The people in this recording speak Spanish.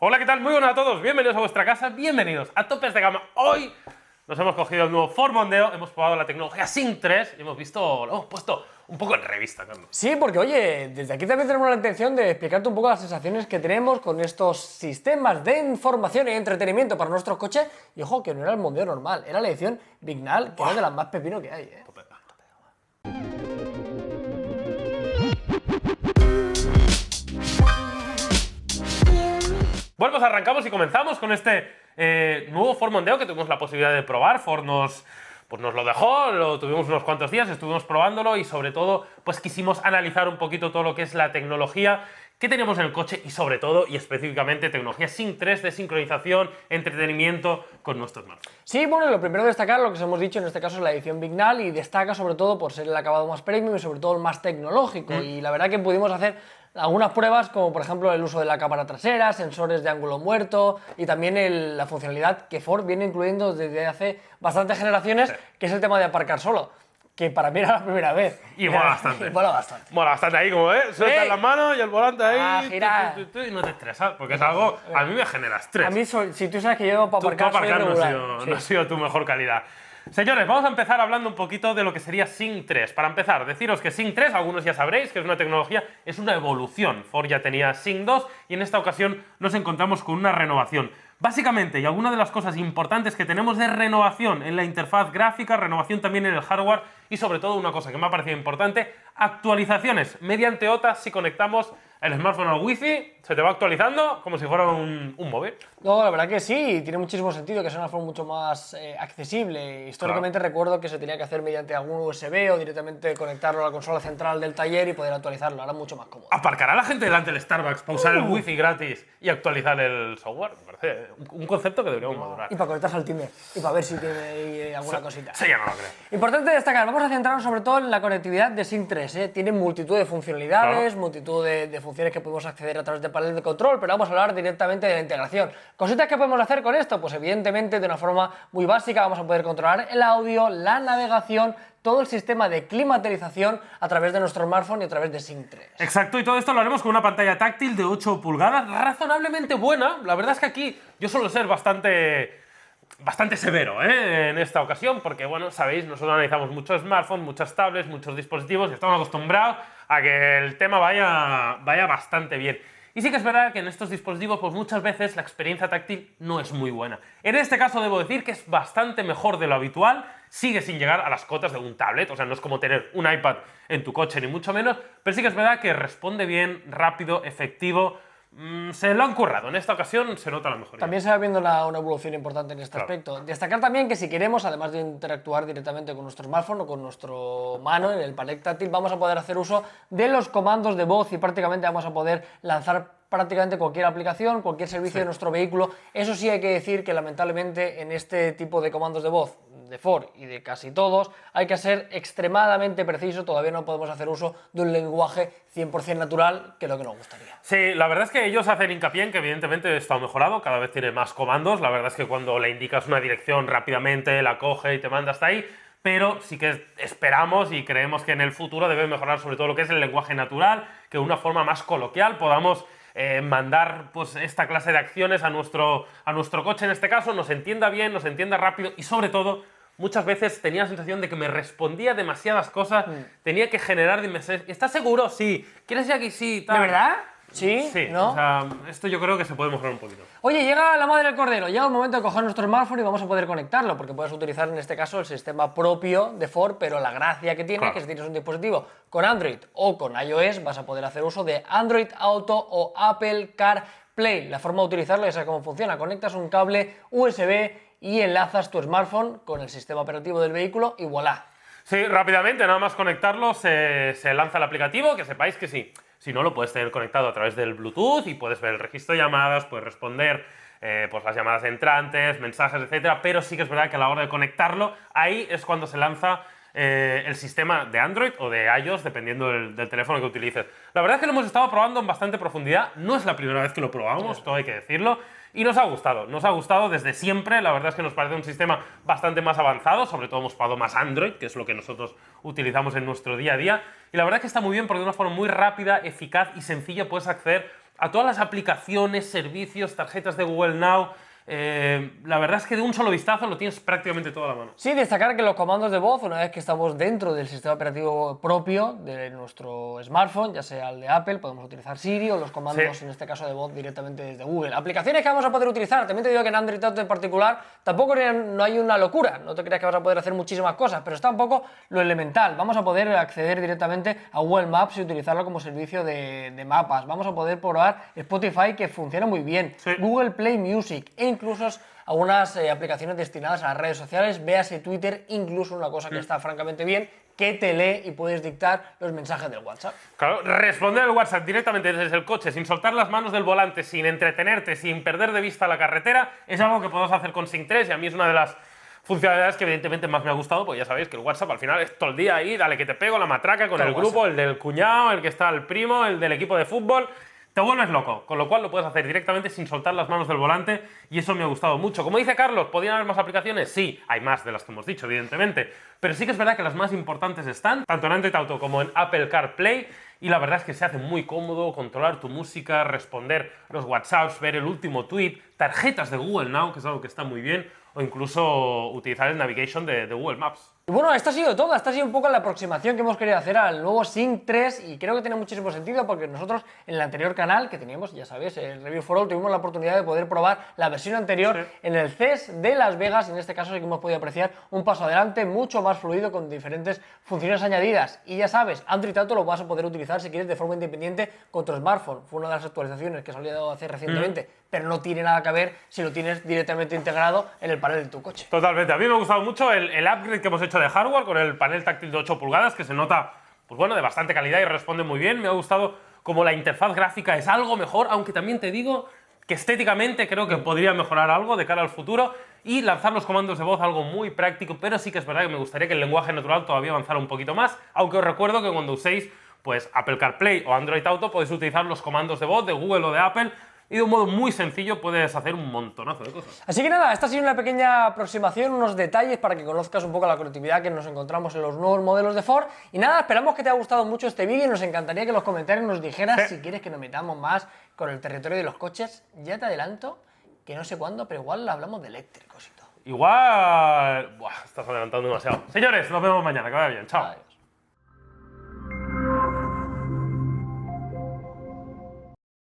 Hola, ¿qué tal? Muy buenas a todos, bienvenidos a vuestra casa, bienvenidos a Topes de Gama. Hoy nos hemos cogido el nuevo Ford Mondeo, hemos probado la tecnología Sync 3 y hemos visto, lo hemos puesto un poco en revista, Carlos. Sí, porque oye, desde aquí también tenemos la intención de explicarte un poco las sensaciones que tenemos con estos sistemas de información y entretenimiento para nuestros coches. Y ojo, que no era el Mondeo normal, era la edición Vignal, que era de las más pepino que hay, ¿eh? Tope de Gama. Bueno, pues arrancamos y comenzamos con este nuevo Ford Mondeo que tuvimos la posibilidad de probar. Ford nos lo dejó, lo tuvimos unos cuantos días, estuvimos probándolo y sobre todo pues quisimos analizar un poquito todo lo que es la tecnología que teníamos en el coche y sobre todo y específicamente tecnología Sync 3 de sincronización, entretenimiento con nuestros smartphones. Sí, bueno, lo primero destacar lo que os hemos dicho, en este caso es la edición Vignal, y destaca sobre todo por ser el acabado más premium y sobre todo el más tecnológico. Y la verdad que pudimos hacer algunas pruebas, como por ejemplo el uso de la cámara trasera, sensores de ángulo muerto y también la funcionalidad que Ford viene incluyendo desde hace bastantes generaciones, que es el tema de aparcar solo, que para mí era la primera vez. Y mola bastante. Mola bastante. Mola bastante ahí, como sueltas las manos y el volante ahí gira. y no te estresas, porque es algo, a mí me genera estrés. A mí, si tú sabes que yo para aparcar, soy no regular. no ha sido tu mejor calidad. Señores, vamos a empezar hablando un poquito de lo que sería Sync 3. Para empezar, deciros que Sync 3, algunos ya sabréis que es una tecnología, es una evolución. Ford ya tenía Sync 2 y en esta ocasión nos encontramos con una renovación. Básicamente, y alguna de las cosas importantes que tenemos de renovación en la interfaz gráfica, renovación también en el hardware y sobre todo una cosa que me ha parecido importante, actualizaciones mediante OTA si conectamos el smartphone al Wi-Fi, se te va actualizando como si fuera un móvil. No, la verdad que sí, tiene muchísimo sentido que sea una forma mucho más accesible. Históricamente recuerdo que se tenía que hacer mediante algún USB o directamente conectarlo a la consola central del taller y poder actualizarlo, ahora es mucho más cómodo. ¿Aparcará la gente delante del Starbucks para usar el Wi-Fi gratis y actualizar el software? Me parece un concepto que deberíamos madurar. Y para conectarse al Tinder y para ver si tiene ahí alguna cosita. Sí, ya no lo creo. Importante destacar, vamos a centrarnos sobre todo en la conectividad de Sync 3, ¿eh? Tiene multitud de funcionalidades, multitud de funciones que podemos acceder a través del panel de control, pero vamos a hablar directamente de la integración. Cositas que podemos hacer con esto, pues evidentemente de una forma muy básica vamos a poder controlar el audio, la navegación, todo el sistema de climatización a través de nuestro smartphone y a través de Sync 3. Exacto, y todo esto lo haremos con una pantalla táctil de 8 pulgadas, razonablemente buena. La verdad es que aquí yo suelo ser bastante severo en esta ocasión, porque bueno, sabéis, nosotros analizamos muchos smartphones, muchas tablets, muchos dispositivos y estamos acostumbrados a que el tema vaya bastante bien. Y sí que es verdad que en estos dispositivos pues muchas veces la experiencia táctil no es muy buena. En este caso debo decir que es bastante mejor de lo habitual, sigue sin llegar a las cotas de un tablet, o sea, no es como tener un iPad en tu coche ni mucho menos, pero sí que es verdad que responde bien, rápido, efectivo. Se lo han currado, en esta ocasión se nota la mejoría. También se va viendo una evolución importante en este aspecto. Destacar también que si queremos, además de interactuar directamente con nuestro smartphone o con nuestro mano en el panel táctil, vamos a poder hacer uso de los comandos de voz y prácticamente vamos a poder lanzar prácticamente cualquier aplicación, cualquier servicio de nuestro vehículo. Eso sí hay que decir que lamentablemente en este tipo de comandos de voz de Ford y de casi todos hay que ser extremadamente preciso, todavía no podemos hacer uso de un lenguaje 100% natural, que es lo que nos gustaría. Sí, la verdad es que ellos hacen hincapié en que evidentemente está mejorado, cada vez tiene más comandos, la verdad es que cuando le indicas una dirección rápidamente la coge y te manda hasta ahí, pero sí que esperamos y creemos que en el futuro debe mejorar sobre todo lo que es el lenguaje natural, que de una forma más coloquial podamos mandar pues esta clase de acciones a nuestro coche en este caso, nos entienda bien, nos entienda rápido y sobre todo muchas veces tenía la sensación de que me respondía demasiadas cosas, tenía que generar mensajes. ¿Estás seguro? Sí. ¿Quieres ir aquí? Sí. Tal. ¿De verdad? ¿Sí? Sí, ¿No? o sea, esto yo creo que se puede mejorar un poquito. Oye, llega la madre del cordero, llega el momento de coger nuestro smartphone y vamos a poder conectarlo, porque puedes utilizar en este caso el sistema propio de Ford, pero la gracia que tiene es que si tienes un dispositivo con Android o con iOS, vas a poder hacer uso de Android Auto o Apple CarPlay. La forma de utilizarlo, ya sabes cómo funciona, conectas un cable USB y enlazas tu smartphone con el sistema operativo del vehículo y voilà. Sí, rápidamente, nada más conectarlo, se lanza el aplicativo, que sepáis que sí. Si no, lo puedes tener conectado a través del Bluetooth y puedes ver el registro de llamadas, puedes responder pues las llamadas entrantes, mensajes, etcétera, pero sí que es verdad que a la hora de conectarlo, ahí es cuando se lanza el sistema de Android o de iOS, dependiendo del teléfono que utilices. La verdad es que lo hemos estado probando en bastante profundidad, no es la primera vez que lo probamos, todo hay que decirlo, y nos ha gustado desde siempre. La verdad es que nos parece un sistema bastante más avanzado, sobre todo hemos probado más Android, que es lo que nosotros utilizamos en nuestro día a día, y la verdad es que está muy bien porque de una forma muy rápida, eficaz y sencilla puedes acceder a todas las aplicaciones, servicios, tarjetas de Google Now. La verdad es que de un solo vistazo lo tienes prácticamente todo a la mano. Sí, destacar que los comandos de voz, una vez que estamos dentro del sistema operativo propio de nuestro smartphone, ya sea el de Apple, podemos utilizar Siri o los comandos, en este caso de voz, directamente desde Google. Aplicaciones que vamos a poder utilizar, también te digo que en Android Auto en particular tampoco no hay una locura, no te creas que vas a poder hacer muchísimas cosas, pero está un poco lo elemental. Vamos a poder acceder directamente a Google Maps y utilizarlo como servicio de mapas. Vamos a poder probar Spotify, que funciona muy bien, Google Play Music e incluso algunas aplicaciones destinadas a las redes sociales, véase Twitter, incluso una cosa que está francamente bien, que te lee y puedes dictar los mensajes del WhatsApp. Claro, responder al WhatsApp directamente desde el coche, sin soltar las manos del volante, sin entretenerte, sin perder de vista la carretera, es algo que podemos hacer con Sync 3 y a mí es una de las funcionalidades que evidentemente más me ha gustado, pues ya sabéis que el WhatsApp al final es todo el día ahí, dale que te pego, la matraca con el grupo, el del cuñado, el que está el primo, el del equipo de fútbol. Te vuelves loco, con lo cual lo puedes hacer directamente sin soltar las manos del volante y eso me ha gustado mucho. Como dice Carlos, ¿podrían haber más aplicaciones? Sí, hay más de las que hemos dicho, evidentemente, pero sí que es verdad que las más importantes están, tanto en Android Auto como en Apple CarPlay, y la verdad es que se hace muy cómodo controlar tu música, responder los WhatsApps, ver el último tweet, tarjetas de Google Now, que es algo que está muy bien, o incluso utilizar el navigation de Google Maps. Y bueno, esto ha sido todo, esta ha sido un poco la aproximación que hemos querido hacer al nuevo Sync 3 y creo que tiene muchísimo sentido porque nosotros en el anterior canal que teníamos, ya sabéis, el Review for All, tuvimos la oportunidad de poder probar la versión anterior en el CES de Las Vegas y en este caso sí que hemos podido apreciar un paso adelante mucho más fluido con diferentes funciones añadidas. Y ya sabes, Android Auto lo vas a poder utilizar si quieres de forma independiente con tu smartphone. Fue una de las actualizaciones que salió a hacer recientemente, pero no tiene nada que ver si lo tienes directamente integrado en el panel de tu coche. Totalmente, a mí me ha gustado mucho el upgrade que hemos hecho de hardware con el panel táctil de 8 pulgadas que se nota, pues bueno, de bastante calidad y responde muy bien. Me ha gustado como la interfaz gráfica es algo mejor, aunque también te digo que estéticamente creo que podría mejorar algo de cara al futuro y lanzar los comandos de voz, algo muy práctico, pero sí que es verdad que me gustaría que el lenguaje natural todavía avanzara un poquito más, aunque os recuerdo que cuando uséis pues Apple CarPlay o Android Auto podéis utilizar los comandos de voz de Google o de Apple y de un modo muy sencillo puedes hacer un montonazo de cosas. Así que nada, esta ha sido una pequeña aproximación, unos detalles para que conozcas un poco la conectividad que nos encontramos en los nuevos modelos de Ford. Y nada, esperamos que te haya gustado mucho este vídeo y nos encantaría que en los comentarios nos dijeras si quieres que nos metamos más con el territorio de los coches. Ya te adelanto que no sé cuándo, pero igual hablamos de eléctricos y todo. Igual... Buah, estás adelantando demasiado. Señores, nos vemos mañana, que vaya bien. Chao. Vale.